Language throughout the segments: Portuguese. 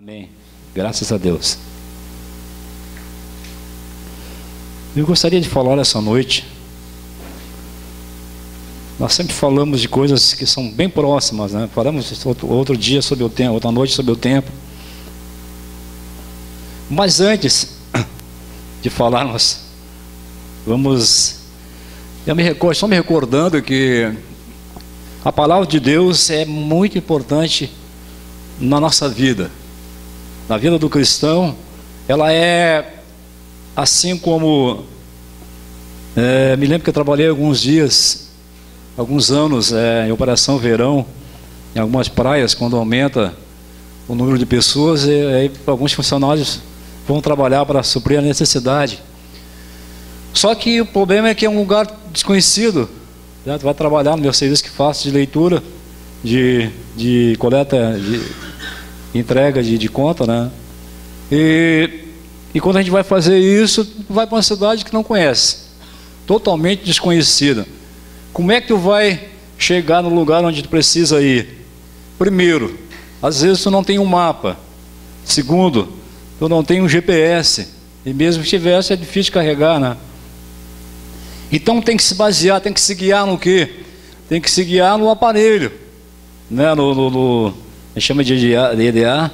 Amém. Graças a Deus. Eu gostaria de falar essa noite. Nós sempre falamos de coisas que são bem próximas, né? Falamos outro dia sobre o tempo, outra noite sobre o tempo. Mas antes de falarmos, estou me recordando que a palavra de Deus é muito importante na nossa vida. Na vida do cristão, ela é assim como... me lembro que eu trabalhei alguns anos em Operação Verão, em algumas praias, quando aumenta o número de pessoas, e aí alguns funcionários vão trabalhar para suprir a necessidade. Só que o problema é que é um lugar desconhecido, né? Tu vai trabalhar no meu serviço que faço de leitura, de coleta, de entrega de conta, né? E quando a gente vai fazer isso, vai para uma cidade que não conhece, totalmente desconhecida. Como é que tu vai chegar no lugar onde tu precisa ir? Primeiro, às vezes tu não tem um mapa. Segundo, tu não tem um GPS, e mesmo que tivesse é difícil carregar, né? Então tem que se basear, tem que se guiar no quê? Tem que se guiar no aparelho, né? A gente chama de EDA,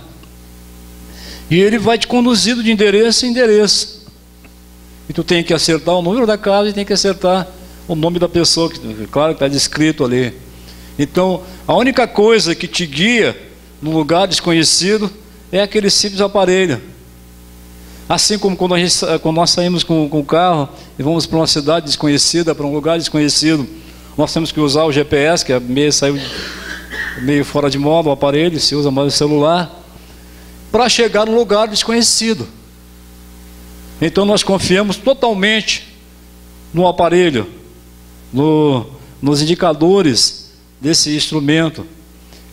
e ele vai te conduzindo de endereço em endereço. E tu tem que acertar o número da casa e tem que acertar o nome da pessoa, que claro que está descrito ali. Então, a única coisa que te guia no lugar desconhecido é aquele simples aparelho. Assim como quando nós saímos com o carro e vamos para uma cidade desconhecida, para um lugar desconhecido, nós temos que usar o GPS, que é meio fora de moda o aparelho, se usa mais o celular, para chegar num lugar desconhecido. Então nós confiamos totalmente no aparelho, nos indicadores desse instrumento.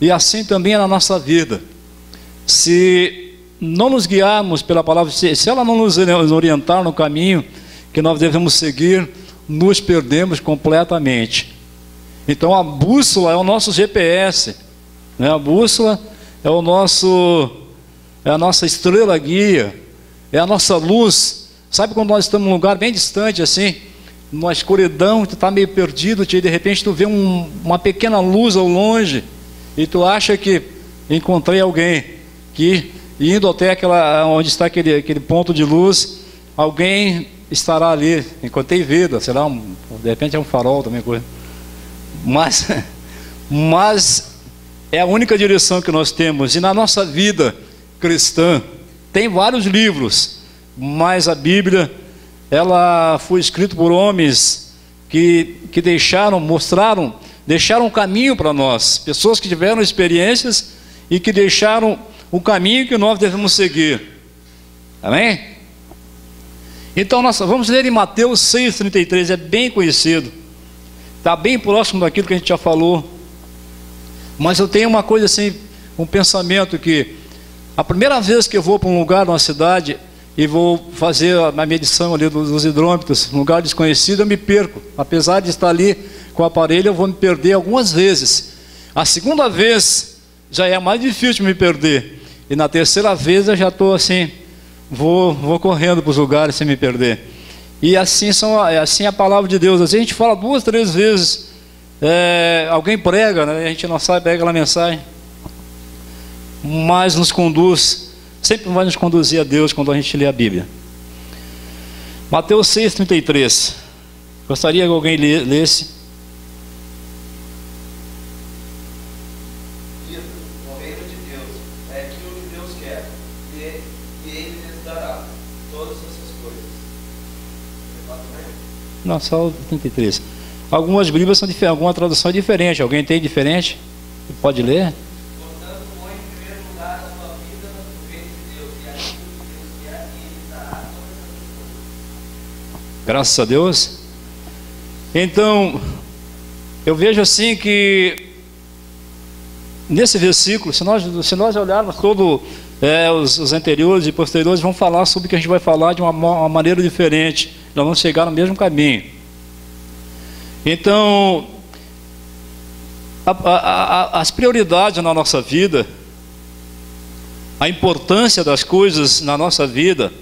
E assim também é na nossa vida. Se não nos guiarmos pela palavra, se ela não nos orientar no caminho que nós devemos seguir, nos perdemos completamente. Então a bússola é o nosso GPS, né? A bússola é a nossa estrela guia, é a nossa luz. Sabe quando nós estamos num lugar bem distante assim, numa escuridão, tu está meio perdido, de repente tu vê uma pequena luz ao longe, e tu acha que encontrei alguém, que indo até onde está aquele ponto de luz, alguém estará ali, encontrei vida, sei lá, de repente é um farol também, coisa. Mas é a única direção que nós temos. E na nossa vida cristã tem vários livros, mas a Bíblia, ela foi escrita por homens que deixaram um caminho para nós, pessoas que tiveram experiências e que deixaram o caminho que nós devemos seguir. Amém? Então nós vamos ler em Mateus 6,33, é bem conhecido, está bem próximo daquilo que a gente já falou. Mas eu tenho uma coisa assim, um pensamento, que a primeira vez que eu vou para um lugar, numa cidade, e vou fazer a medição ali dos hidrômetros, num lugar desconhecido, eu me perco. Apesar de estar ali com o aparelho, eu vou me perder algumas vezes. A segunda vez já é mais difícil me perder, e na terceira vez eu já estou assim, vou correndo para os lugares sem me perder. E assim assim é a palavra de Deus. Às vezes a gente fala 2, 3 vezes, alguém prega, né? A gente não sabe, pega aquela mensagem, mas nos conduz, sempre vai nos conduzir a Deus quando a gente lê a Bíblia. Mateus 6,33. Gostaria que alguém lesse. O reino de Deus é aquilo que Deus quer, e Ele lhes dará todas essas coisas. Não, só o 33. Algumas Bíblias são diferentes, alguma tradução é diferente. Alguém tem diferente? Pode ler? Portanto, põe em primeiro lugar a sua vida no reino de Deus, e aquilo que Deus quer, e Ele dará todas essas coisas. Graças a Deus. Então, eu vejo assim que nesse versículo, se nós olharmos todos os anteriores e posteriores, vão falar sobre o que a gente vai falar de uma maneira diferente. Nós vamos chegar no mesmo caminho. Então, as prioridades na nossa vida, a importância das coisas na nossa vida,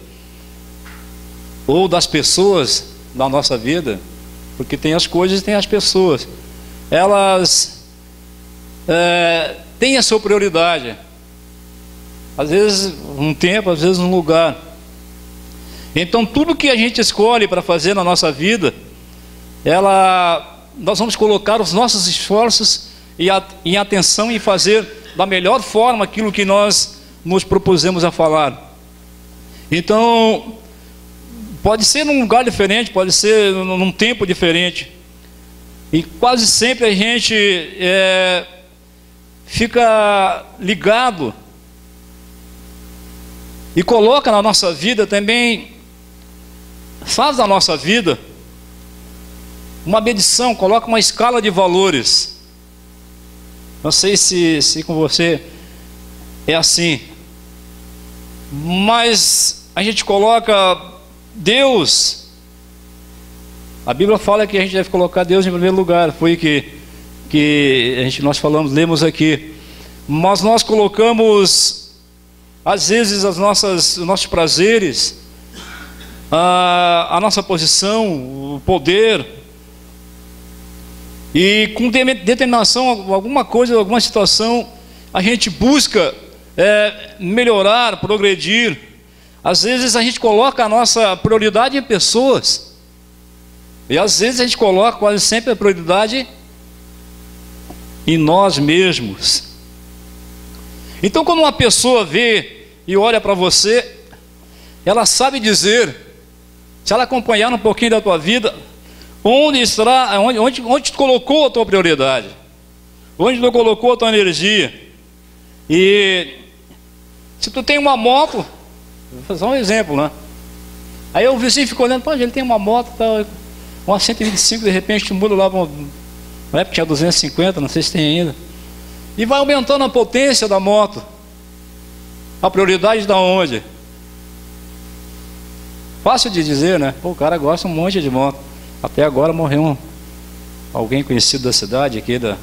ou das pessoas na nossa vida, porque tem as coisas e tem as pessoas, elas têm a sua prioridade, às vezes um tempo, às vezes um lugar. Então tudo que a gente escolhe para fazer na nossa vida, nós vamos colocar os nossos esforços em atenção e fazer da melhor forma aquilo que nós nos propusemos a falar. Então pode ser num lugar diferente, pode ser num tempo diferente, e quase sempre a gente fica ligado e coloca na nossa vida também, faz da nossa vida uma medição, coloca uma escala de valores. Não sei se com você é assim, mas a gente coloca Deus, a Bíblia fala que a gente deve colocar Deus em primeiro lugar, foi que nós falamos, lemos aqui, mas nós colocamos às vezes os nossos prazeres, a nossa posição, o poder, e com determinação, alguma coisa, alguma situação, a gente busca melhorar, progredir. Às vezes a gente coloca a nossa prioridade em pessoas, e às vezes a gente coloca quase sempre a prioridade em nós mesmos. Então quando uma pessoa vê e olha para você, ela sabe dizer, se ela acompanhar um pouquinho da tua vida, onde tu colocou a tua prioridade, onde tu colocou a tua energia. E se tu tem uma moto, vou fazer um exemplo, né? Aí o vizinho ficou olhando, pô, ele tem uma moto, tá, uma 125, de repente tu muda lá, na época tinha 250, não sei se tem ainda, e vai aumentando a potência da moto. A prioridade da onde? Fácil de dizer, né? Pô, o cara gosta um monte de moto. Até agora morreu alguém conhecido da cidade aqui, da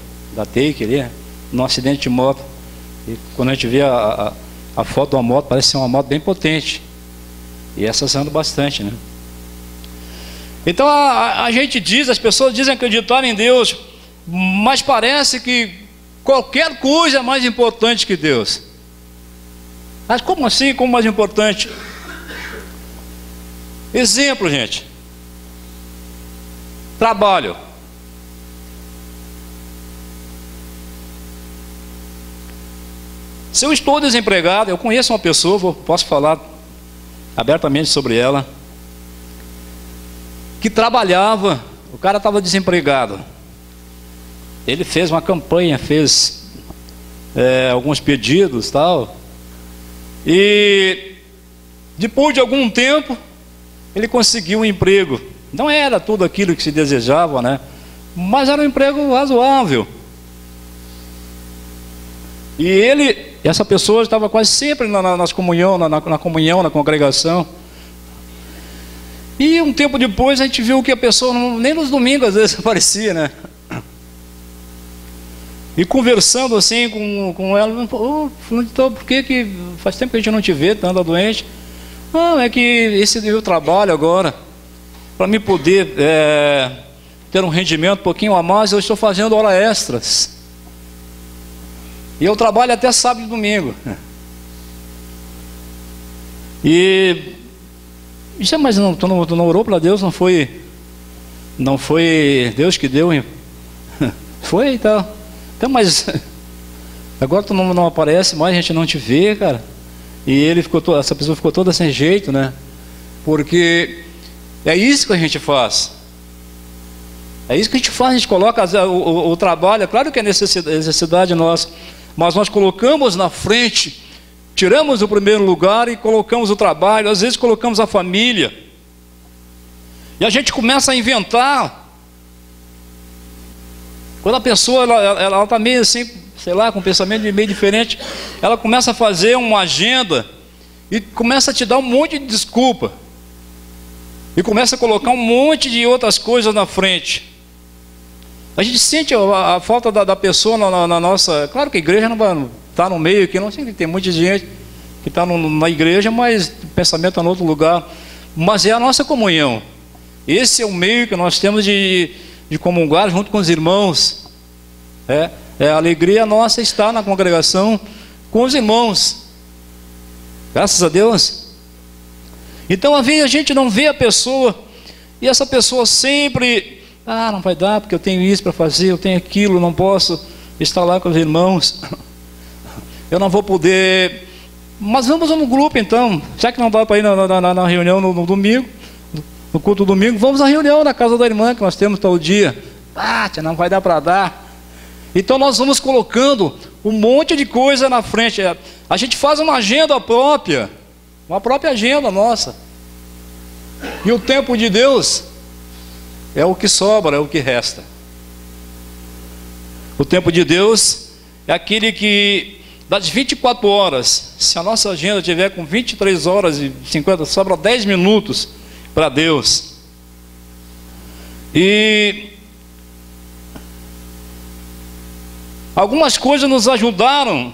Take ali, num acidente de moto. E quando a gente vê a foto da moto, parece ser uma moto bem potente. E essas andam bastante, né? Então a gente diz, as pessoas dizem acreditar em Deus, mas parece que qualquer coisa é mais importante que Deus. Mas como assim? Como mais importante? Exemplo, gente. Trabalho. Se eu estou desempregado, eu conheço uma pessoa, posso falar abertamente sobre ela, que trabalhava, o cara estava desempregado. Ele fez uma campanha, fez alguns pedidos, tal, e depois de algum tempo ele conseguiu um emprego. Não era tudo aquilo que se desejava, né? Mas era um emprego razoável. E essa pessoa estava quase sempre na comunhão, na congregação. E um tempo depois a gente viu que a pessoa nem nos domingos às vezes aparecia, né? E conversando assim com ela, então, por que faz tempo que a gente não te vê, tá anda doente? Não, é que esse meu trabalho agora, para mim poder ter um rendimento um pouquinho a mais, eu estou fazendo horas extras. E eu trabalho até sábado e domingo. E isso, mas tu não orou para Deus? Não foi Deus que deu? Foi e tal. Então, mas agora tu não aparece mais, a gente não te vê, cara. E essa pessoa ficou toda sem jeito, né? Porque é isso que a gente faz. É isso que a gente faz, a gente coloca o trabalho, é claro que é necessidade nossa, mas nós colocamos na frente, tiramos o primeiro lugar e colocamos o trabalho, às vezes colocamos a família. E a gente começa a inventar. Quando a pessoa ela está meio assim, sei lá, com um pensamento meio diferente, ela começa a fazer uma agenda e começa a te dar um monte de desculpa. E começa a colocar um monte de outras coisas na frente. A gente sente a falta da pessoa na nossa... Claro que a igreja não está no meio aqui, não sei que tem muita gente, que está na igreja, mas o pensamento está em outro lugar. Mas é a nossa comunhão. Esse é o meio que nós temos de comungar junto com os irmãos. A alegria nossa está na congregação com os irmãos. Graças a Deus. Então, às vezes a gente não vê a pessoa, e essa pessoa sempre, não vai dar, porque eu tenho isso para fazer, eu tenho aquilo, não posso estar lá com os irmãos, eu não vou poder. Mas vamos no grupo então, já que não dá para ir na reunião no domingo, no culto do domingo, vamos à reunião na casa da irmã que nós temos todo dia. Não vai dar para dar. Então nós vamos colocando um monte de coisa na frente. A gente faz uma agenda própria, uma própria agenda nossa. E o tempo de Deus é o que sobra, é o que resta. O tempo de Deus é aquele que, das 24 horas, se a nossa agenda tiver com 23 horas e 50, sobra 10 minutos para Deus. E algumas coisas nos ajudaram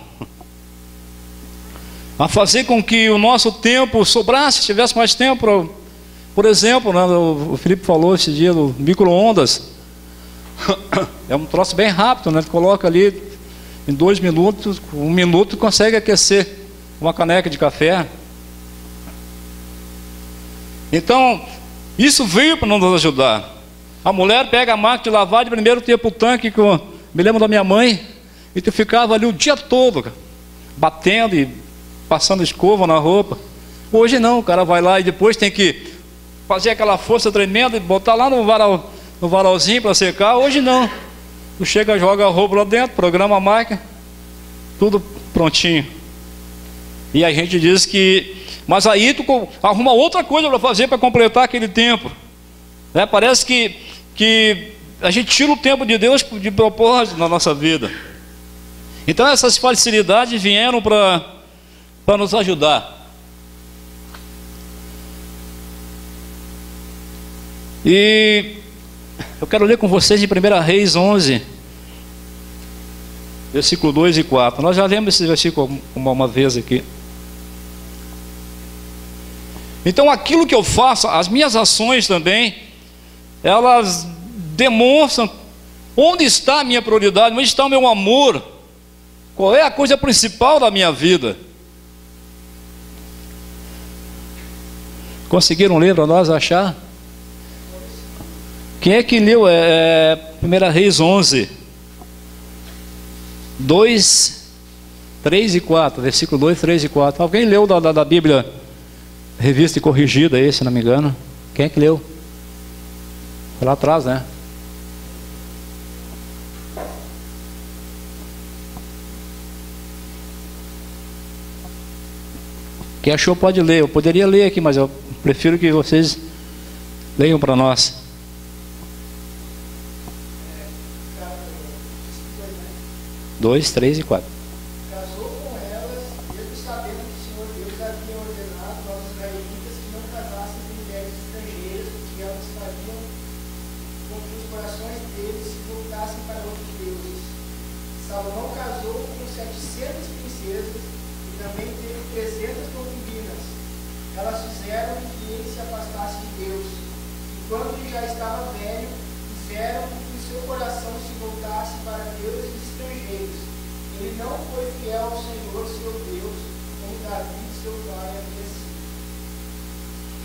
a fazer com que o nosso tempo sobrasse, tivesse mais tempo. Por exemplo, o Felipe falou esse dia do micro-ondas. É um troço bem rápido, né? Coloca ali em 2 minutos, 1 minuto consegue aquecer uma caneca de café. Então, isso veio para nos ajudar. A mulher pega a máquina de lavar, de primeiro tempo o tanque, que eu me lembro da minha mãe, e tu ficava ali o dia todo, batendo e passando escova na roupa. Hoje não, o cara vai lá e depois tem que fazer aquela força tremenda e botar lá no varalzinho para secar. Hoje não. Tu chega, joga a roupa lá dentro, programa a máquina, tudo prontinho. E a gente diz que, mas aí tu arruma outra coisa para fazer para completar aquele tempo. Parece que a gente tira o tempo de Deus de propósito na nossa vida. Então essas facilidades vieram para nos ajudar. E eu quero ler com vocês de 1 Reis 11, versículo 2 e 4. Nós já lemos esse versículo uma vez aqui. Então aquilo que eu faço, as minhas ações também, elas demonstram onde está a minha prioridade, onde está o meu amor, qual é a coisa principal da minha vida. Conseguiram ler para nós achar? Quem é que leu 1 Reis 11, 2, 3 e 4, versículo 2, 3 e 4. Alguém leu da Bíblia Revista e Corrigida, se não me engano? Quem é que leu? Foi lá atrás, né? Quem achou pode ler. Eu poderia ler aqui, mas eu prefiro que vocês leiam para nós. 2, 3 e 4. Casou com elas, mesmo sabendo que o Senhor Deus havia ordenado aos israelitas que não casassem com mulheres estrangeiras, porque elas fariam com que os corações deles se voltassem para outros deuses. Salomão casou com 700 princesas e também teve 300 concubinas. Elas fizeram que ele se afastasse de Deus. E quando ele já estava velho, fizeram com que o seu coração se voltasse para deuses estrangeiros. Ele não foi fiel ao Senhor, seu Deus, como Davi, seu pai, havia sido.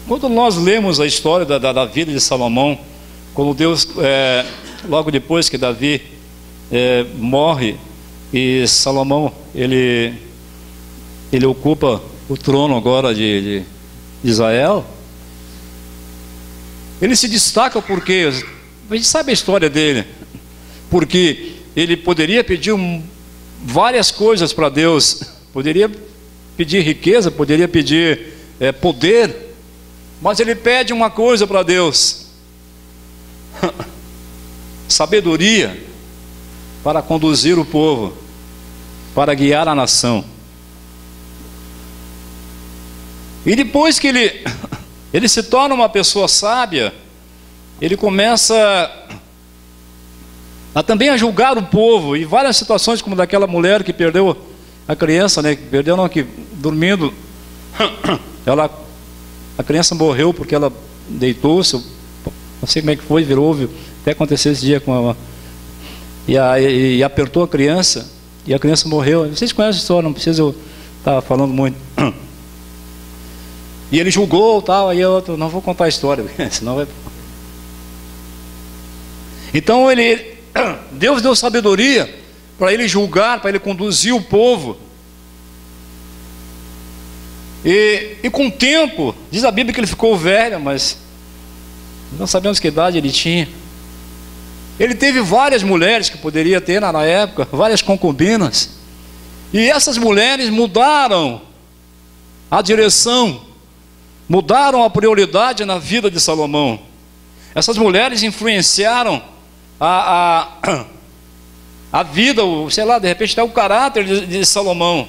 Quando nós lemos a história da vida de Salomão, quando Deus, logo depois que Davi morre, e Salomão, ele ocupa o trono agora de Israel, ele se destaca porque, a gente sabe a história dele, porque ele poderia pedir várias coisas para Deus, poderia pedir riqueza, poderia pedir poder, mas ele pede uma coisa para Deus: sabedoria para conduzir o povo, para guiar a nação. E depois que ele se torna uma pessoa sábia, ele começa também a julgar o povo, e várias situações como daquela mulher que perdeu a criança, né? Que dormindo, a criança morreu porque ela deitou-se, não sei como é que foi, virou, até aconteceu esse dia com ela, e apertou a criança, e a criança morreu. Vocês conhecem a história, não precisa eu estar falando muito. E ele julgou, tal, aí eu não vou contar a história, senão vai... Então Deus deu sabedoria para ele julgar, para ele conduzir o povo. E com o tempo, diz a Bíblia que ele ficou velho, mas não sabemos que idade ele tinha. Ele teve várias mulheres que poderia ter na época, várias concubinas. E essas mulheres mudaram a direção, mudaram a prioridade na vida de Salomão. Essas mulheres influenciaram a vida, sei lá, de repente até o caráter de Salomão.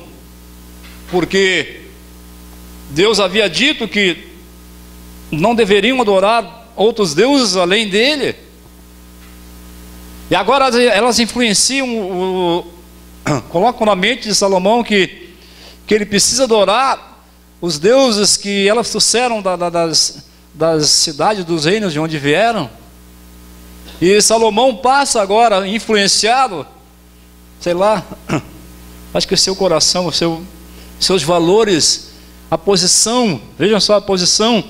Porque Deus havia dito que não deveriam adorar outros deuses além dele. E agora elas influenciam, colocam na mente de Salomão que ele precisa adorar os deuses que elas trouxeram das cidades, dos reinos de onde vieram. E Salomão passa agora, influenciado, sei lá, acho que o seu coração, seus valores, a posição, vejam só, a posição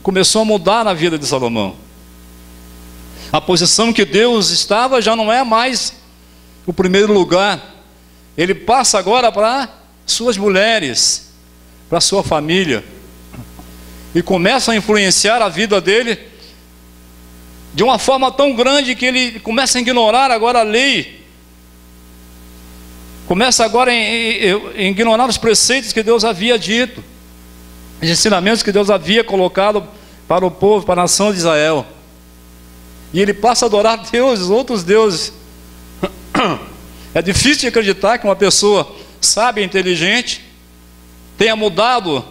começou a mudar na vida de Salomão. A posição que Deus estava já não é mais o primeiro lugar. Ele passa agora para suas mulheres, para sua família, e começa a influenciar a vida dele de uma forma tão grande que ele começa a ignorar agora a lei, começa agora a ignorar os preceitos que Deus havia dito, os ensinamentos que Deus havia colocado para o povo, para a nação de Israel. E ele passa a adorar deuses, outros deuses. É difícil de acreditar que uma pessoa sábia e inteligente tenha mudado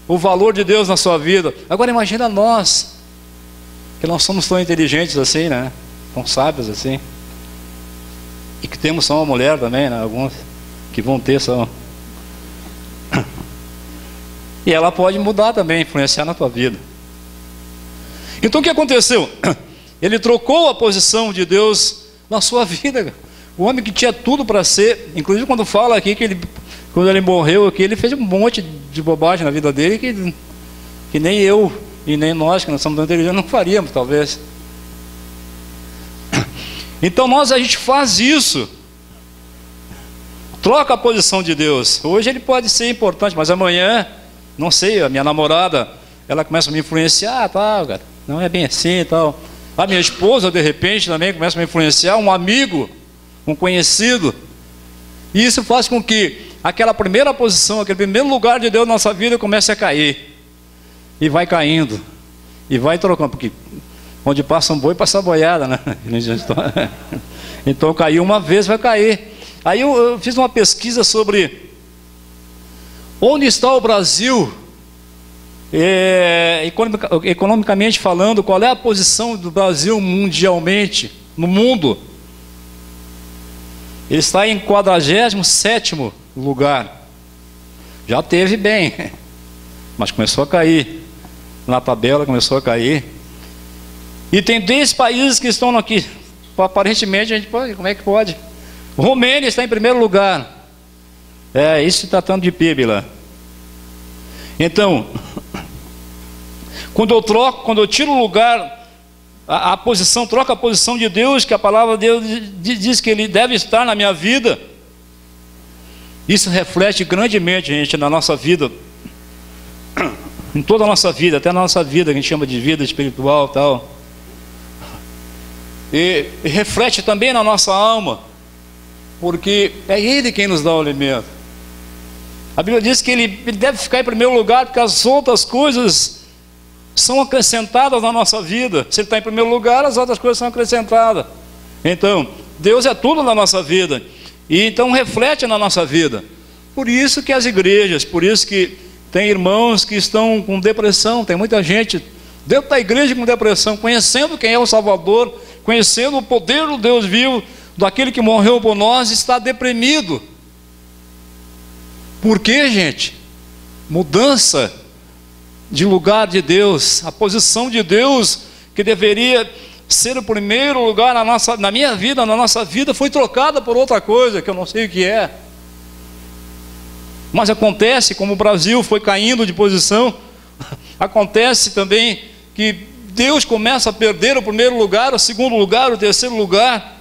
o valor de Deus na sua vida. Agora imagina nós, que não somos tão inteligentes assim, né? Tão sábios assim. E que temos só uma mulher também, né? Alguns que vão ter só. E ela pode mudar também, influenciar na tua vida. Então o que aconteceu? Ele trocou a posição de Deus na sua vida. O homem que tinha tudo para ser, inclusive quando fala aqui que quando ele morreu aqui, ele fez um monte de bobagem na vida dele que nem eu e nem nós, que nós somos inteligentes, não faríamos talvez. Então a gente faz isso, troca a posição de Deus. Hoje ele pode ser importante, mas amanhã, não sei, a minha namorada, ela começa a me influenciar, tal, cara, não é bem assim e tal. A minha esposa, de repente, também começa a me influenciar, um amigo, um conhecido. E isso faz com que aquela primeira posição, aquele primeiro lugar de Deus na nossa vida comece a cair. E vai caindo. E vai trocando, porque onde passa um boi, passa a boiada, né? Então caiu uma vez, vai cair. Aí eu fiz uma pesquisa sobre onde está o Brasil, economicamente falando, qual é a posição do Brasil mundialmente, no mundo. Ele está em 47º lugar. Já teve bem, mas começou a cair. Na tabela começou a cair. E tem 10 países que estão aqui. Aparentemente a gente pode, como é que pode? Romênia está em primeiro lugar. Isso se tratando de PIB lá. Então, quando eu tiro o lugar, a posição, troco a posição de Deus, que a palavra de Deus diz que Ele deve estar na minha vida, isso reflete grandemente, gente, na nossa vida, em toda a nossa vida, até na nossa vida, que a gente chama de vida espiritual e tal. E reflete também na nossa alma, porque é Ele quem nos dá o alimento. A Bíblia diz que ele deve ficar em primeiro lugar, porque as outras coisas são acrescentadas na nossa vida. Se Ele está em primeiro lugar, as outras coisas são acrescentadas. Então, Deus é tudo na nossa vida, e então reflete na nossa vida. Por isso que as igrejas, por isso que tem irmãos que estão com depressão, tem muita gente dentro da igreja com depressão, conhecendo quem é o Salvador, conhecendo o poder do Deus vivo, daquele que morreu por nós, está deprimido. Por quê, gente? Mudança de lugar de Deus, a posição de Deus, que deveria ser o primeiro lugar na minha vida, na nossa vida, foi trocada por outra coisa, que eu não sei o que é. Mas acontece, como o Brasil foi caindo de posição, acontece também que Deus começa a perder o primeiro lugar, o segundo lugar, o terceiro lugar,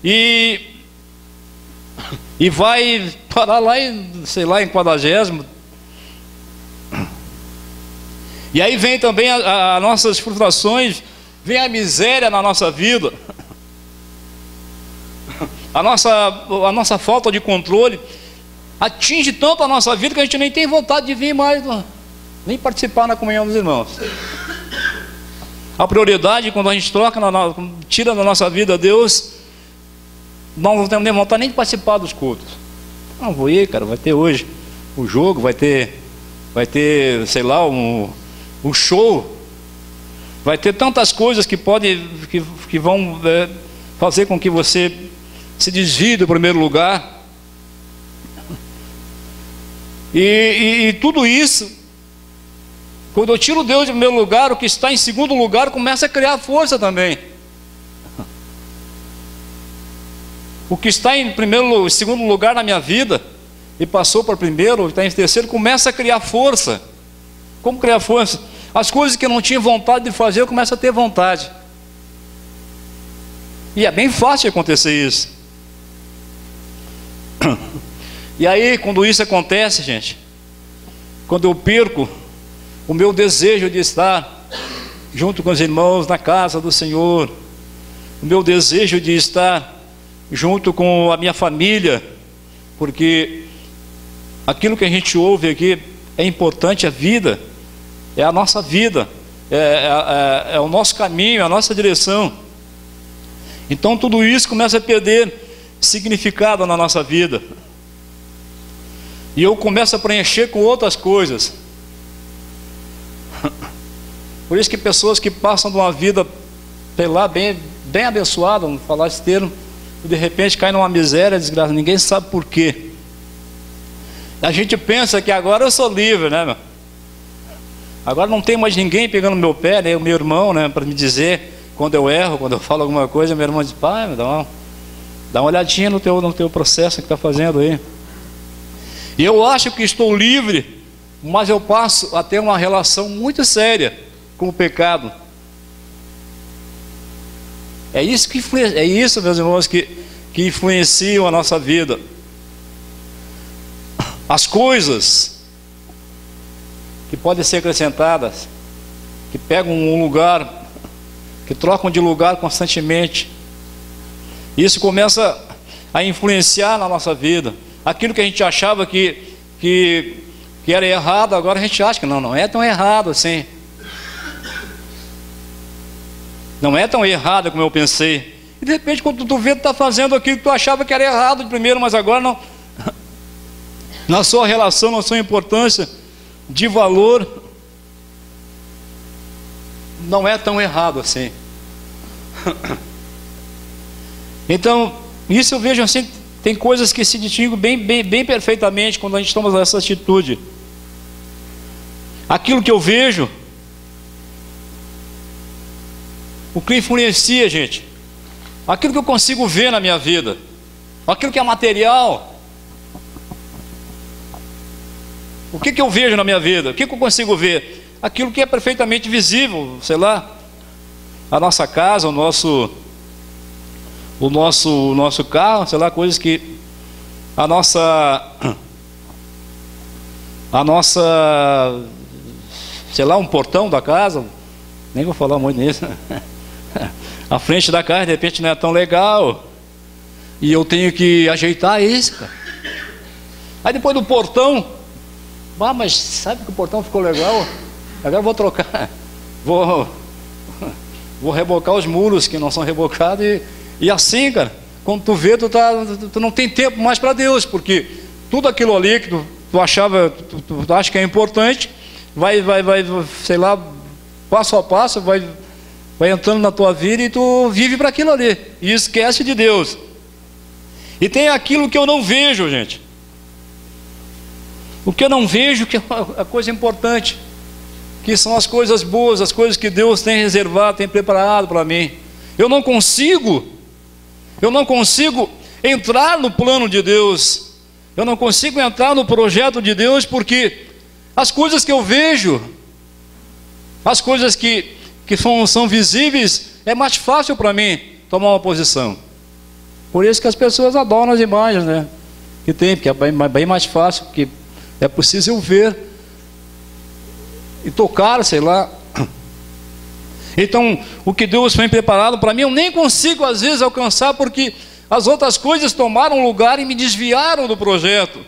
e vai parar lá em, sei lá, em 40º. E aí vem também as nossas frustrações, vem a miséria na nossa vida, a nossa falta de controle atinge tanto a nossa vida que a gente nem tem vontade de vir mais, nem participar na comunhão dos irmãos. A prioridade, quando a gente troca, tira da nossa vida Deus, nós não temos nem vontade nem de participar dos cultos. Não vou ir, cara, vai ter hoje o jogo, vai ter, sei lá, um show, vai ter tantas coisas que vão fazer com que você se desvie do primeiro lugar. E tudo isso, quando eu tiro Deus do primeiro lugar, o que está em segundo lugar começa a criar força também. O que está em segundo lugar na minha vida e passou para primeiro, está em terceiro, começa a criar força. Como criar força? As coisas que eu não tinha vontade de fazer, eu começo a ter vontade. E é bem fácil acontecer isso. E aí, quando isso acontece, gente, quando eu perco o meu desejo de estar junto com os irmãos na casa do Senhor, o meu desejo de estar junto com a minha família, porque aquilo que a gente ouve aqui é importante, a vida, é a nossa vida, é o nosso caminho, é a nossa direção. Então tudo isso começa a perder significado na nossa vida, e eu começo a preencher com outras coisas. Por isso que pessoas que passam de uma vida, sei lá, bem abençoada, vamos falar esse termo, e de repente cai numa miséria, desgraça, ninguém sabe por quê. A gente pensa que agora eu sou livre, né, meu? Agora não tem mais ninguém pegando no meu pé, né, o meu irmão, né, para me dizer quando eu erro, quando eu falo alguma coisa, meu irmão diz: pai, dá uma olhadinha no teu processo que está fazendo aí. E eu acho que estou livre, mas eu passo a ter uma relação muito séria com o pecado. É isso, meus irmãos, que influenciam a nossa vida. As coisas que podem ser acrescentadas, que pegam um lugar, que trocam de lugar constantemente, isso começa a influenciar na nossa vida. Aquilo que a gente achava que era errado, agora a gente acha que não é tão errado assim. Não é tão errado como eu pensei. E de repente, quando tu vê, tu está fazendo aquilo que tu achava que era errado de primeiro, mas agora não. Na sua relação, na sua importância de valor, não é tão errado assim. Então, isso eu vejo assim, tem coisas que se distinguem bem perfeitamente quando a gente toma essa atitude. Aquilo que eu vejo, o que influencia, gente, aquilo que eu consigo ver na minha vida, aquilo que é material. O que eu vejo na minha vida? O que eu consigo ver? Aquilo que é perfeitamente visível, sei lá, a nossa casa, o nosso carro, sei lá, coisas que a nossa, sei lá, um portão da casa, nem vou falar muito nisso. A frente da casa de repente não é tão legal, e eu tenho que ajeitar isso, cara. Aí depois do portão, mas sabe que o portão ficou legal? Agora eu vou trocar, vou rebocar os muros que não são rebocados, e assim, cara, quando tu vê, tu não tem tempo mais para Deus, porque tudo aquilo ali que tu achava, tu acha que é importante, vai, sei lá, passo a passo, vai entrando na tua vida, e tu vive para aquilo ali, e esquece de Deus. E tem aquilo que eu não vejo, gente. O que eu não vejo, que é a coisa importante, que são as coisas boas, as coisas que Deus tem reservado, tem preparado para mim. Eu não consigo entrar no plano de Deus, eu não consigo entrar no projeto de Deus, porque as coisas que eu vejo, as coisas que são visíveis, é mais fácil para mim tomar uma posição. Por isso que as pessoas adoram as imagens, né? Que tem, porque é bem mais fácil, porque é preciso eu ver e tocar, sei lá. Então, o que Deus tem preparado para mim, eu nem consigo às vezes alcançar, porque as outras coisas tomaram lugar e me desviaram do projeto,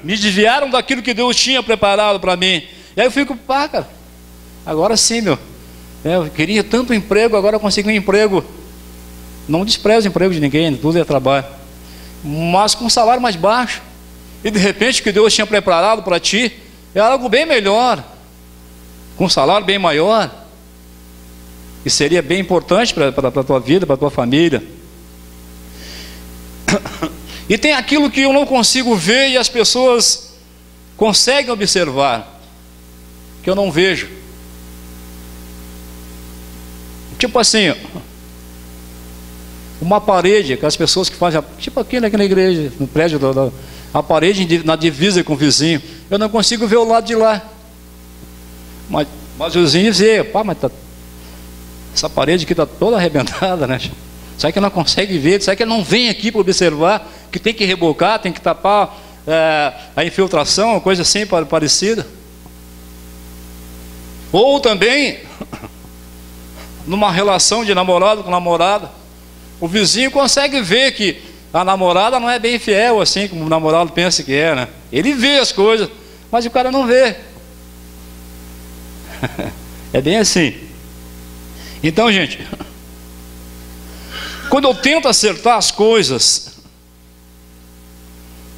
me desviaram daquilo que Deus tinha preparado para mim. E aí eu fico, pá, cara, agora sim, meu, eu queria tanto emprego, agora eu consegui um emprego. Não desprezo o emprego de ninguém, tudo é trabalho, mas com um salário mais baixo. E de repente o que Deus tinha preparado para ti é algo bem melhor, com um salário bem maior, e seria bem importante para a tua vida, para a tua família. E tem aquilo que eu não consigo ver e as pessoas conseguem observar, que eu não vejo. Tipo assim, uma parede, que as pessoas que fazem, tipo aqui na igreja, no prédio, a parede na divisa com o vizinho, eu não consigo ver o lado de lá. Mas o vizinho vê, pá, mas essa parede aqui está toda arrebentada, né? Será que não consegue ver? Será que ele não vem aqui para observar que tem que rebocar, tem que tapar a infiltração, uma coisa assim parecida? Ou também, numa relação de namorado com namorada, o vizinho consegue ver que a namorada não é bem fiel, assim como o namorado pensa que é, né? Ele vê as coisas, mas o cara não vê. É bem assim. Então, gente, quando eu tento acertar as coisas,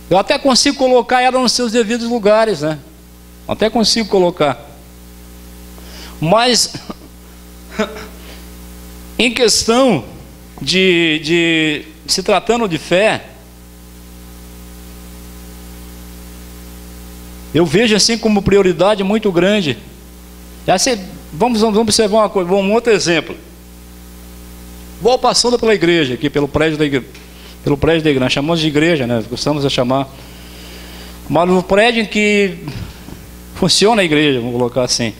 eu até consigo colocar ela nos seus devidos lugares, né? Até consigo colocar. Mas, em questão de se tratando de fé, eu vejo assim como prioridade muito grande. Assim, vamos observar uma coisa, um outro exemplo. Vou passando pela igreja, aqui pelo prédio da igreja, nós chamamos de igreja, né? Gostamos de chamar, mas no prédio em que funciona a igreja, vamos colocar assim,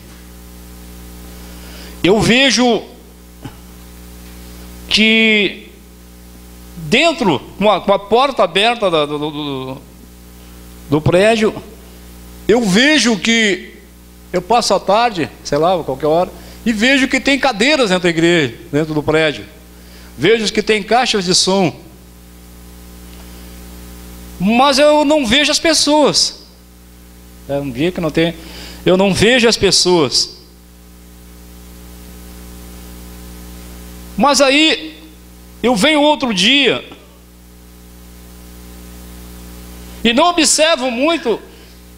eu vejo que dentro, com a porta aberta do prédio, eu vejo que eu passo a tarde, sei lá, qualquer hora, e vejo que tem cadeiras dentro da igreja, dentro do prédio. Vejo que tem caixas de som. Mas eu não vejo as pessoas. É um dia que não tem. Eu não vejo as pessoas. Mas aí eu venho outro dia e não observo muito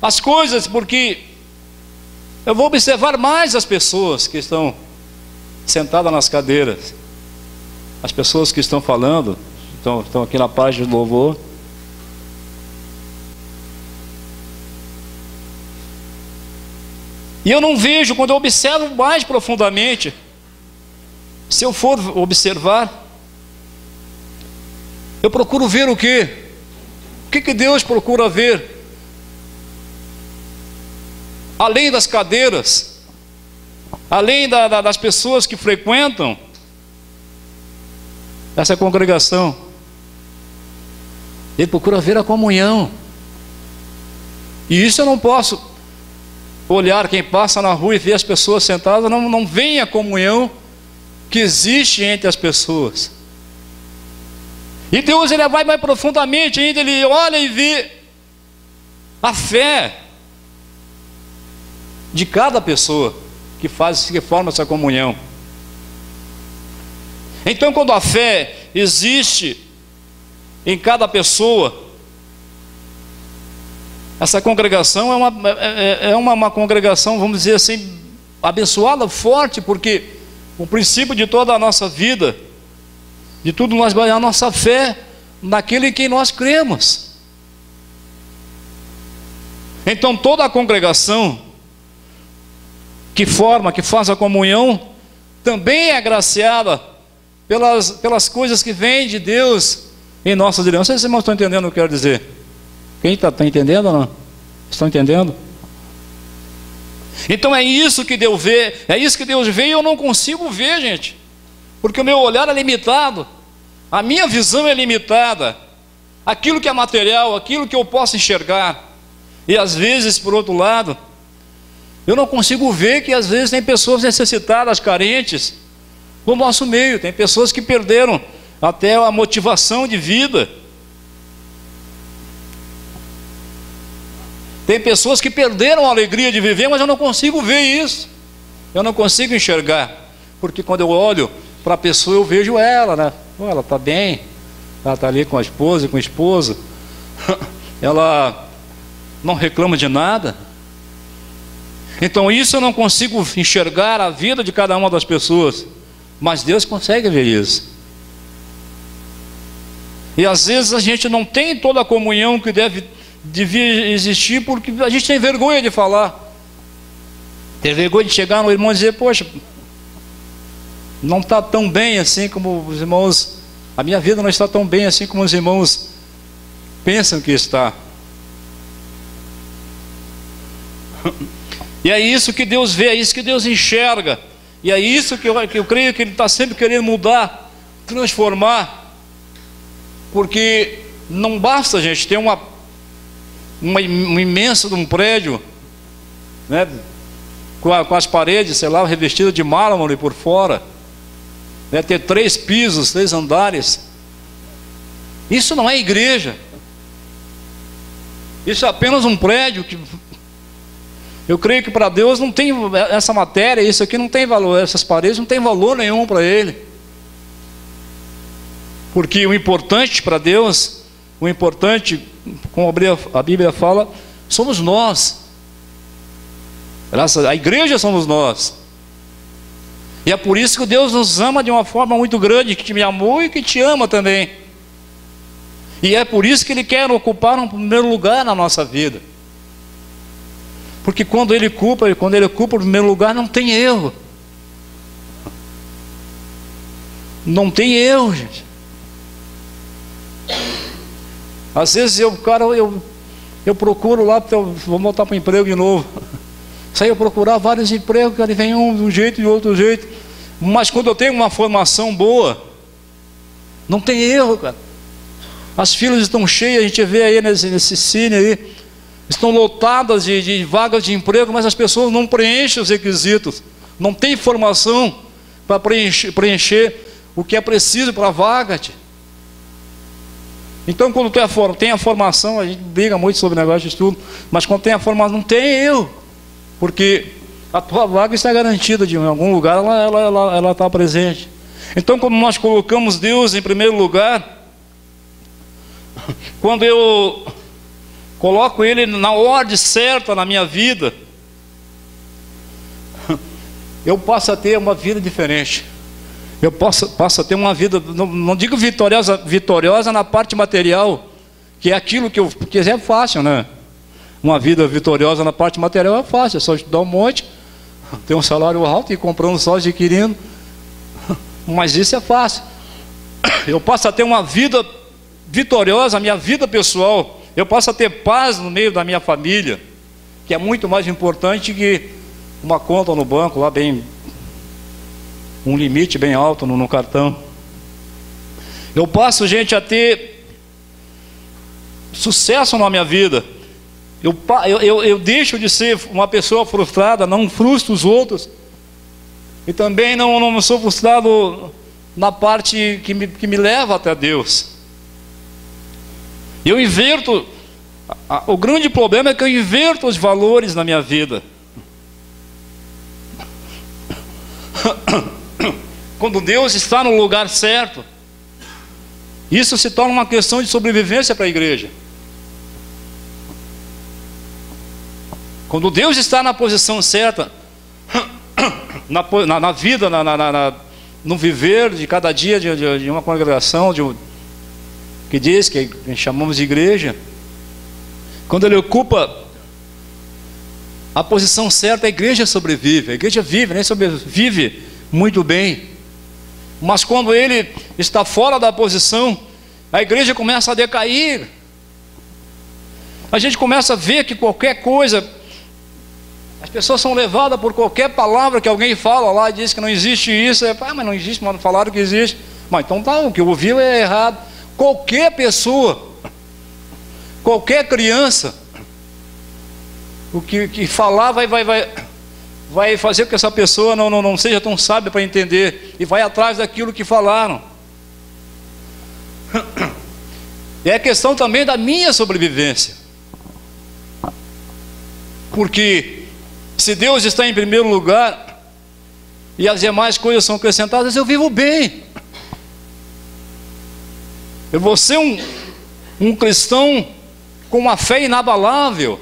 as coisas, porque eu vou observar mais as pessoas que estão sentadas nas cadeiras, as pessoas que estão falando, estão aqui na página de louvor. E eu não vejo, quando eu observo mais profundamente, se eu for observar, eu procuro ver o quê? O que Deus procura ver? Além das cadeiras, além das pessoas que frequentam essa congregação, Ele procura ver a comunhão. E isso eu não posso olhar quem passa na rua e ver as pessoas sentadas, não vem a comunhão que existe entre as pessoas. E Deus, Ele vai mais profundamente ainda, Ele olha e vê a fé de cada pessoa que forma essa comunhão. Então, quando a fé existe em cada pessoa, essa congregação é uma congregação, vamos dizer assim, abençoada, forte, porque o princípio de toda a nossa vida, de tudo nós vai a nossa fé naquele em quem nós cremos. Então toda a congregação que faz a comunhão, também é agraciada pelas coisas que vêm de Deus em nossas vidas. Não sei se vocês estão entendendo o que eu quero dizer. Quem está entendendo ou não? Estão entendendo? Então é isso que Deus vê, e eu não consigo ver, gente, porque o meu olhar é limitado, a minha visão é limitada, aquilo que é material, aquilo que eu posso enxergar, e às vezes, por outro lado, eu não consigo ver que às vezes tem pessoas necessitadas, carentes, no nosso meio, tem pessoas que perderam até a motivação de vida, tem pessoas que perderam a alegria de viver, mas eu não consigo ver isso, eu não consigo enxergar, porque quando eu olho para a pessoa eu vejo ela, né? Ela está bem, ela está ali com a esposa e com o esposo, ela não reclama de nada. Então isso eu não consigo enxergar a vida de cada uma das pessoas, mas Deus consegue ver isso. E às vezes a gente não tem toda a comunhão que devia existir, porque a gente tem vergonha de falar, tem vergonha de chegar no irmão e dizer: poxa, não está tão bem assim como os irmãos, a minha vida não está tão bem assim como os irmãos pensam que está. E é isso que Deus vê, é isso que Deus enxerga, e é isso que eu creio que Ele está sempre querendo mudar, transformar, porque não basta a gente ter uma imensa de um prédio, né, com as paredes, sei lá, revestidas de mármore por fora, né, ter 3 pisos, 3 andares. Isso não é igreja, isso é apenas um prédio que eu creio que para Deus não tem essa matéria, isso aqui não tem valor, essas paredes não tem valor nenhum para Ele, porque o importante para Deus, o importante, como a Bíblia fala, somos nós. A igreja somos nós. E é por isso que Deus nos ama de uma forma muito grande, que me amou e que te ama também. E é por isso que Ele quer ocupar um primeiro lugar na nossa vida. Porque quando Ele ocupa o primeiro lugar, não tem erro. Não tem erro, gente. Às vezes eu procuro lá, vou voltar para o emprego de novo. Saí a procurar vários empregos, cara, e vem um de um jeito e outro jeito. Mas quando eu tenho uma formação boa, não tem erro, cara. As filas estão cheias, a gente vê aí nesse cine aí, estão lotadas de vagas de emprego, mas as pessoas não preenchem os requisitos, não tem formação para preencher o que é preciso para a vaga. Então quando tem a formação, a gente briga muito sobre o negócio de estudo, mas quando tem a formação, não tem erro, porque a tua vaga está garantida, em algum lugar ela está presente. Então quando nós colocamos Deus em primeiro lugar, quando eu coloco Ele na ordem certa na minha vida, eu passo a ter uma vida diferente. Eu passo a ter uma vida, não digo vitoriosa na parte material, que é aquilo que é fácil, né? Uma vida vitoriosa na parte material é fácil, é só estudar um monte, ter um salário alto e ir comprando só adquirindo, mas isso é fácil. Eu passo a ter uma vida vitoriosa, a minha vida pessoal, eu passo a ter paz no meio da minha família, que é muito mais importante que uma conta no banco, lá bem, um limite bem alto no cartão. Eu passo, gente, a ter sucesso na minha vida. Eu deixo de ser uma pessoa frustrada, não frustro os outros, e também não sou frustrado na parte que me leva até Deus. Eu inverto, o grande problema é que eu inverto os valores na minha vida. Quando Deus está no lugar certo, isso se torna uma questão de sobrevivência para a igreja. Quando Deus está na posição certa, na vida, no viver de cada dia de uma congregação, que diz que chamamos de igreja, quando Ele ocupa a posição certa, a igreja sobrevive, a igreja vive, nem sobrevive muito bem. Mas quando ele está fora da posição, a igreja começa a decair. A gente começa a ver que qualquer coisa, as pessoas são levadas por qualquer palavra que alguém fala lá e diz que não existe isso. Mas não existe, mas falaram que existe. Mas então tá, o que ouviu é errado. Qualquer pessoa, qualquer criança, o que falar vai fazer com que essa pessoa não seja tão sábia para entender, e vai atrás daquilo que falaram. E é questão também da minha sobrevivência, porque se Deus está em primeiro lugar e as demais coisas são acrescentadas, eu vivo bem. Eu vou ser um cristão com uma fé inabalável.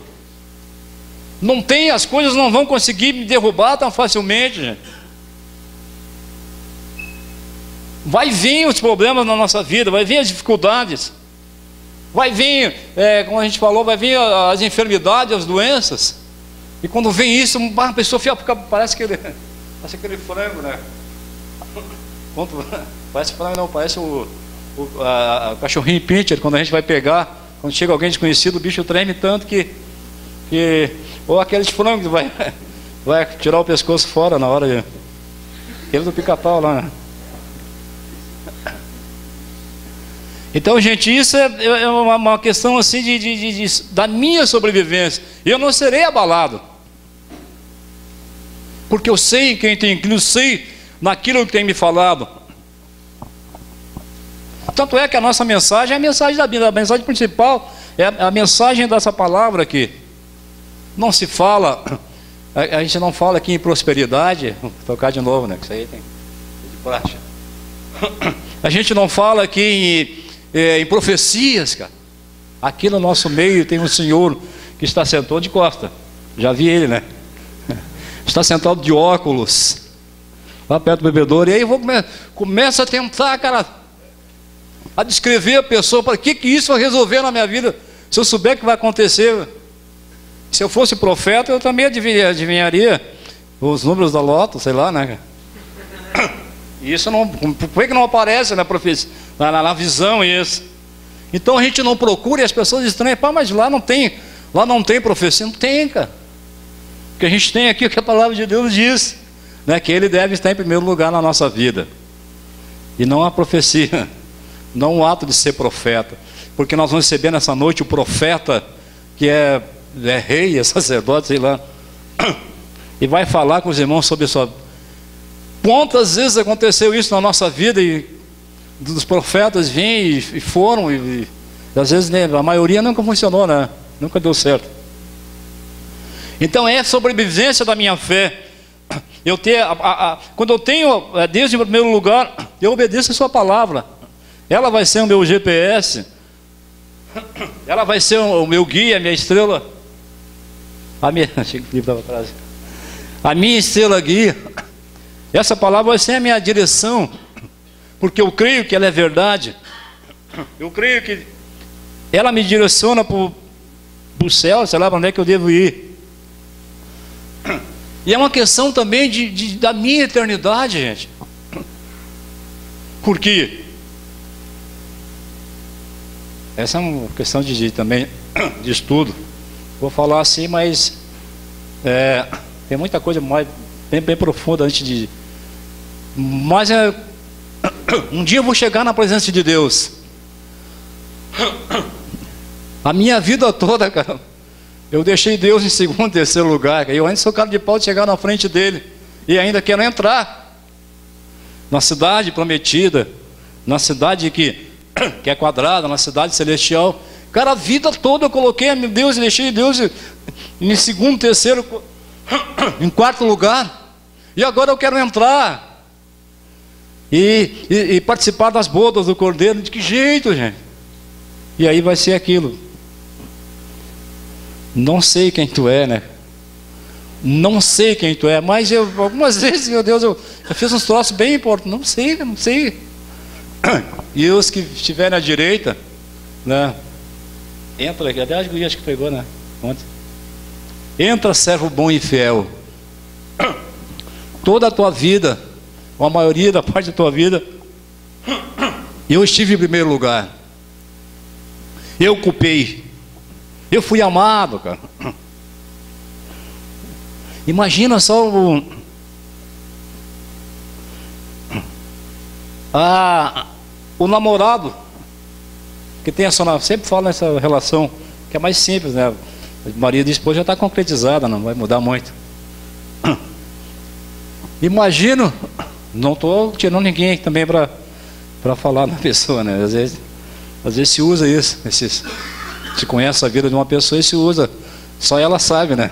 Não tem, as coisas não vão conseguir me derrubar tão facilmente, gente. Vai vir os problemas na nossa vida, vai vir as dificuldades, vai vir, como a gente falou, vai vir as enfermidades, as doenças. E quando vem isso, a pessoa fica, parece aquele frango, né? Parece frango não, parece o cachorrinho pincher, quando a gente vai pegar, quando chega alguém desconhecido, o bicho treme tanto que ou aqueles frangos que vai tirar o pescoço fora na hora de, aquele do pica-pau lá, né? Então, gente, isso é uma questão assim da minha sobrevivência. Eu não serei abalado, porque eu sei em quem tem Cristo, sei naquilo que tem me falado. Tanto é que a nossa mensagem é a mensagem da Bíblia. A mensagem principal é a mensagem dessa palavra aqui. Não se fala, a gente não fala aqui em prosperidade. Vou tocar de novo, né? Que isso aí tem de praxe. A gente não fala aqui em profecias, cara. Aqui no nosso meio tem um senhor que está sentado de costa. Já vi ele, né? Está sentado de óculos lá perto do bebedouro. E aí começa a tentar, cara, a descrever a pessoa, para que isso vai resolver na minha vida. Se eu souber que vai acontecer, se eu fosse profeta, eu também adivinharia os números da loto, sei lá, né? Isso não, por que não aparece na profecia, na visão isso? Então a gente não procura, e as pessoas estranham, mas lá não tem profecia. Não tem, cara. O que a gente tem aqui é o que a palavra de Deus diz, né? Que Ele deve estar em primeiro lugar na nossa vida, e não a profecia, não o ato de ser profeta, porque nós vamos receber nessa noite o profeta que é rei, é sacerdote, sei lá, e vai falar com os irmãos sobre isso. Quantas vezes aconteceu isso na nossa vida, e dos profetas vêm e foram, e às vezes, né, a maioria nunca funcionou, né? Nunca deu certo. Então é a sobrevivência da minha fé. Quando eu tenho Deus em primeiro lugar, eu obedeço a sua palavra. Ela vai ser o meu GPS, ela vai ser o meu guia, a minha estrela, a minha estrela guia. Essa palavra vai ser a minha direção, porque eu creio que ela é verdade. Eu creio que ela me direciona para o céu, sei lá para onde é que eu devo ir. E é uma questão também da minha eternidade, gente. Por quê? Essa é uma questão também de estudo. Vou falar assim, mas tem muita coisa mais bem profunda antes de. Mas um dia eu vou chegar na presença de Deus. A minha vida toda, cara, eu deixei Deus em segundo, terceiro lugar. Eu ainda sou cara de pau de chegar na frente dele, e ainda quero entrar na cidade prometida, na cidade que é quadrada, na cidade celestial. Cara, a vida toda eu coloquei Deus e deixei Deus em segundo, terceiro, em quarto lugar. E agora eu quero entrar e participar das bodas do Cordeiro. De que jeito, gente? E aí vai ser aquilo. Não sei quem tu é, né? Não sei quem tu é, mas algumas vezes, meu Deus, eu fiz uns troços bem importantes. Não sei. E os que estiverem à direita, né? Entra aqui. Aliás, acho que pegou, né? Ontem. Entra, servo bom e fiel. Toda a tua vida, ou a maioria da parte da tua vida, eu estive em primeiro lugar. Eu ocupei. Eu fui amado, cara. Imagina só o namorado que tem a sua, sempre fala nessa relação que é mais simples, né? Marido e esposa já está concretizada, não vai mudar muito. Imagino, não estou tirando ninguém aqui também para falar da pessoa, né? Às vezes se usa isso, se conhece a vida de uma pessoa e se usa, só ela sabe, né?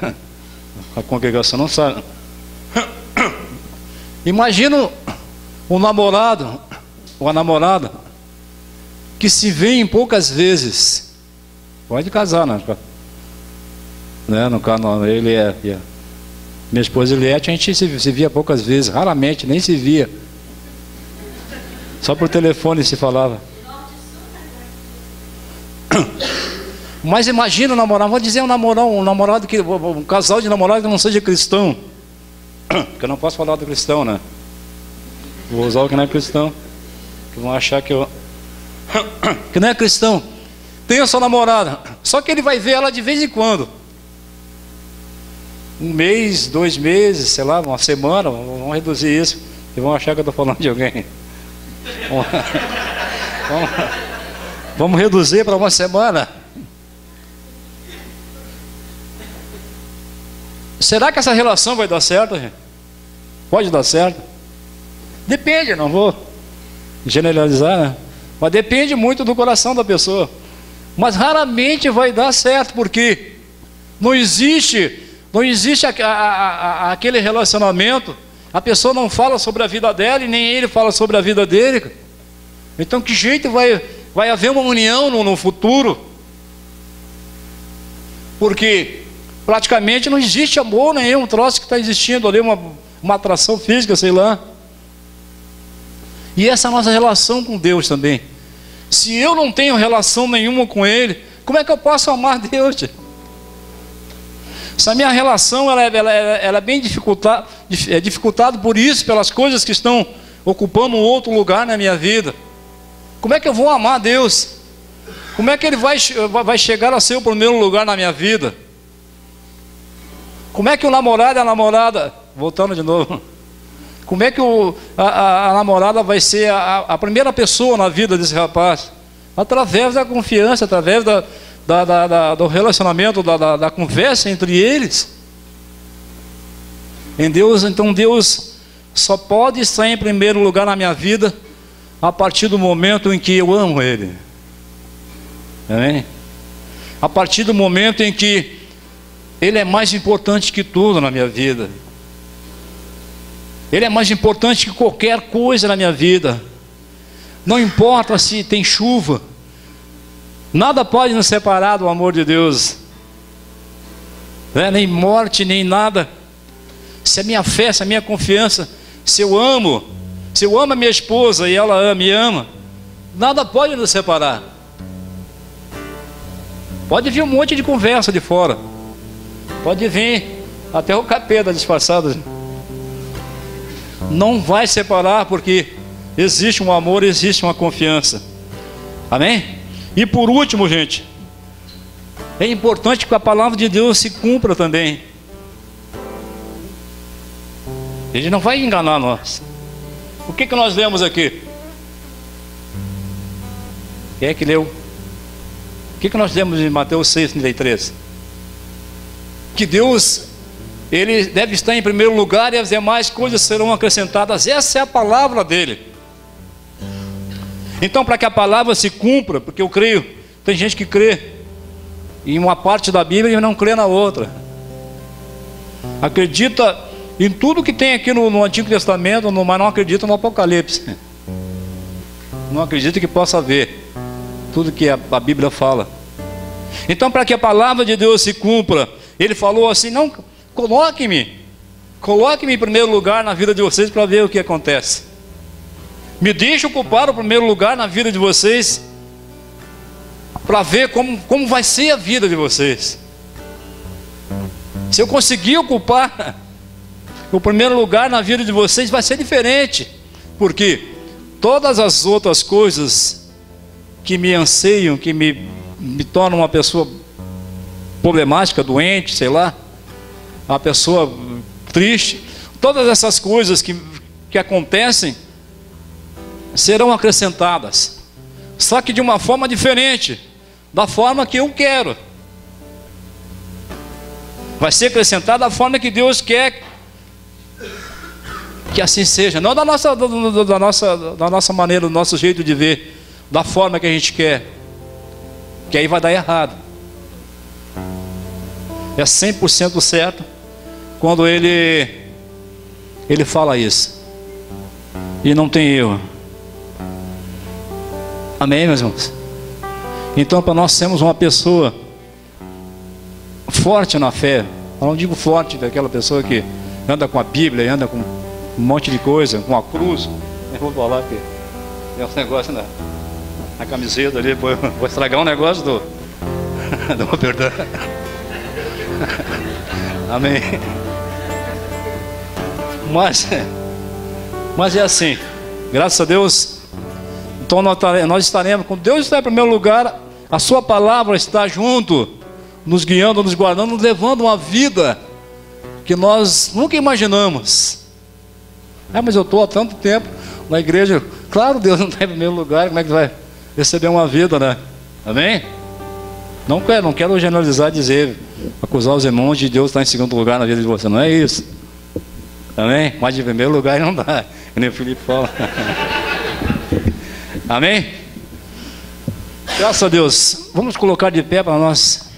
A congregação não sabe. Imagina um namorado ou a namorada que se vê poucas vezes. Pode casar, né? No caso, ele minha esposa Eliette, a gente se via poucas vezes, raramente, nem se via. Só por telefone se falava. Mas imagina um namorado, vou dizer um namorado um casal de namorados que não seja cristão. Porque eu não posso falar do cristão, né? Vou usar o que não é cristão, que vão achar que não é cristão. Tem a sua namorada, só que ele vai ver ela de vez em quando. 1 mês, 2 meses, sei lá, uma semana. Vamos reduzir isso e vão achar que eu estou falando de alguém. Vamos reduzir para uma semana. Será que essa relação vai dar certo, gente? Pode dar certo? Depende, não vou generalizar, né? Mas depende muito do coração da pessoa. Mas raramente vai dar certo, porque não existe aquele relacionamento. A pessoa não fala sobre a vida dela e nem ele fala sobre a vida dele. Então que jeito vai haver uma união no futuro? Porque praticamente não existe amor nenhum, troço que está existindo ali, uma atração física, sei lá. E essa é a nossa relação com Deus também. Se eu não tenho relação nenhuma com Ele, como é que eu posso amar Deus? Se a minha relação ela é bem dificultada por isso, pelas coisas que estão ocupando um outro lugar na minha vida, como é que eu vou amar Deus? Como é que Ele vai chegar a ser o primeiro lugar na minha vida? Como é que o namorado e a namorada, voltando de novo, como é que a namorada vai ser a primeira pessoa na vida desse rapaz? Através da confiança, através do relacionamento, da conversa entre eles. Em Deus, então Deus só pode estar em primeiro lugar na minha vida a partir do momento em que eu amo Ele. Amém? A partir do momento em que Ele é mais importante que tudo na minha vida. Ele é mais importante que qualquer coisa na minha vida. Não importa se tem chuva, nada pode nos separar do amor de Deus, nem morte, nem nada. Se a minha fé, se a minha confiança, se eu amo a minha esposa e ela me ama, nada pode nos separar. Pode vir um monte de conversa de fora, pode vir até o capeta disfarçado, não vai separar, porque existe um amor, existe uma confiança. Amém? E por último, gente, é importante que a palavra de Deus se cumpra também. Ele não vai enganar nós. O que nós lemos aqui? Quem é que leu? O que nós lemos em Mateus 6,33? Que Deus, Ele deve estar em primeiro lugar e as demais coisas serão acrescentadas. Essa é a palavra dele. Então, para que a palavra se cumpra, porque eu creio, tem gente que crê em uma parte da Bíblia e não crê na outra. Acredita em tudo que tem aqui no Antigo Testamento, mas não acredita no Apocalipse. Não acredita que possa ver tudo que a Bíblia fala. Então, para que a palavra de Deus se cumpra, Ele falou assim: não, coloque-me em primeiro lugar na vida de vocês para ver o que acontece. Me deixe ocupar o primeiro lugar na vida de vocês para ver como vai ser a vida de vocês. Se eu conseguir ocupar o primeiro lugar na vida de vocês, vai ser diferente. Porque todas as outras coisas que me anseiam, que me tornam uma pessoa problemática, doente, sei lá, uma pessoa triste, todas essas coisas que acontecem serão acrescentadas, só que de uma forma diferente, da forma que eu quero. Vai ser acrescentada da forma que Deus quer que assim seja, não da nossa maneira, do nosso jeito de ver, da forma que a gente quer, que aí vai dar errado. É 100% certo quando ele fala isso, e não tem erro. Amém, meus irmãos? Então, para nós sermos uma pessoa forte na fé, eu não digo forte daquela pessoa que anda com a Bíblia, anda com um monte de coisa, com a cruz. Eu vou falar que tem um negócio na camiseta ali, vou estragar um negócio do perdão. Amém. Mas é assim, graças a Deus. Então nós estaremos, quando Deus está em primeiro lugar, a sua palavra está junto, nos guiando, nos guardando, nos levando uma vida que nós nunca imaginamos. Mas eu estou há tanto tempo na igreja. Claro, Deus não está em primeiro lugar, como é que vai receber uma vida, né? Amém? Não quero generalizar, dizer, acusar os irmãos de Deus estar em segundo lugar na vida de você, não é isso. Amém? Mas de primeiro lugar não dá, nem o Felipe fala. Amém? Graças a Deus. Vamos colocar de pé para nós